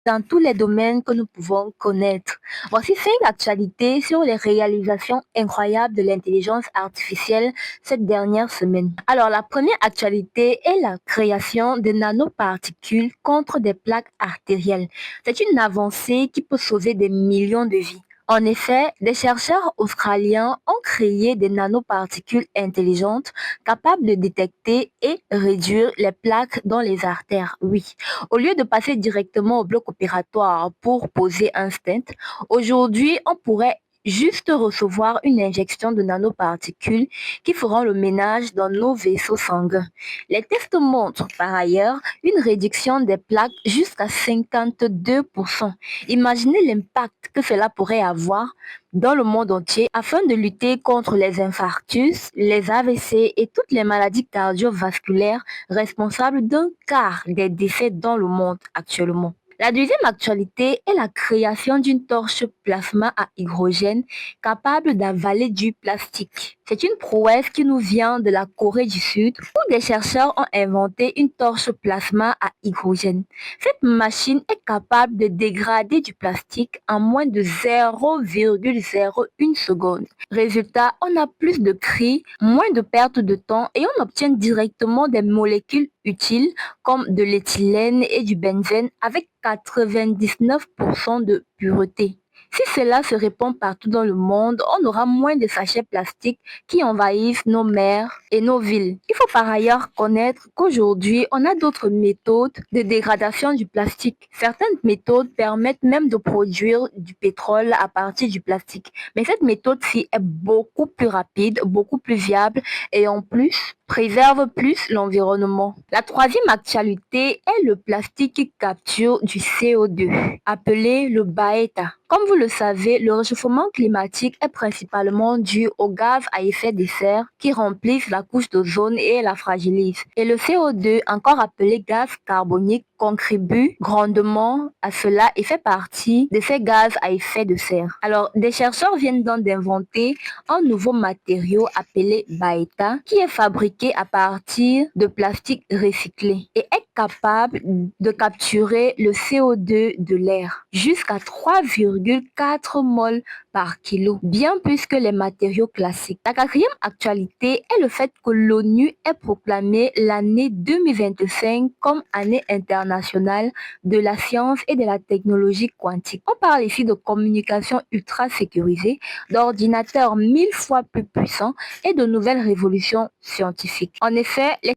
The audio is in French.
dans tous les domaines que nous pouvons connaître. Voici 5 actualités sur les réalisations incroyables de l'intelligence artificielle cette dernière semaine. Alors, la première actualité est la création de nanoparticules contre des plaques artérielles. C'est une avancée qui peut sauver des millions de vies. En effet, des chercheurs australiens ont créé des nanoparticules intelligentes capables de détecter et réduire les plaques dans les artères. Oui, au lieu de passer directement au bloc opératoire pour poser un stent, aujourd'hui, on pourrait juste recevoir une injection de nanoparticules qui feront le ménage dans nos vaisseaux sanguins. Les tests montrent par ailleurs une réduction des plaques jusqu'à 52%. Imaginez l'impact que cela pourrait avoir dans le monde entier afin de lutter contre les infarctus, les AVC et toutes les maladies cardiovasculaires responsables d'un quart des décès dans le monde actuellement. La deuxième actualité est la création d'une torche plasma à hydrogène capable d'avaler du plastique. C'est une prouesse qui nous vient de la Corée du Sud où des chercheurs ont inventé une torche plasma à hydrogène. Cette machine est capable de dégrader du plastique en moins de 0,01 seconde. Résultat, on a plus de cris, moins de perte de temps et on obtient directement des molécules utiles comme de l'éthylène et du benzène avec 99% de pureté. Si cela se répand partout dans le monde, on aura moins de sachets plastiques qui envahissent nos mers et nos villes. Il faut par ailleurs connaître qu'aujourd'hui, on a d'autres méthodes de dégradation du plastique. Certaines méthodes permettent même de produire du pétrole à partir du plastique. Mais cette méthode-ci est beaucoup plus rapide, beaucoup plus viable et en plus préserve plus l'environnement. La troisième actualité est le plastique qui capture du CO2, appelé le BAETA. Comme vous le savez, le réchauffement climatique est principalement dû aux gaz à effet de serre qui remplissent la couche d'ozone et la fragilisent. Et le CO2, encore appelé gaz carbonique, contribue grandement à cela et fait partie de ces gaz à effet de serre. Alors, des chercheurs viennent donc d'inventer un nouveau matériau appelé BAETA qui est fabriqué à partir de plastique recyclé et est capable de capturer le CO2 de l'air jusqu'à 3,4 moles par kilo, bien plus que les matériaux classiques. La quatrième actualité est le fait que l'ONU ait proclamé l'année 2025 comme année internationale de la science et de la technologie quantique. On parle ici de communication ultra sécurisée, d'ordinateurs 1000 fois plus puissants et de nouvelles révolutions scientifiques. En effet, les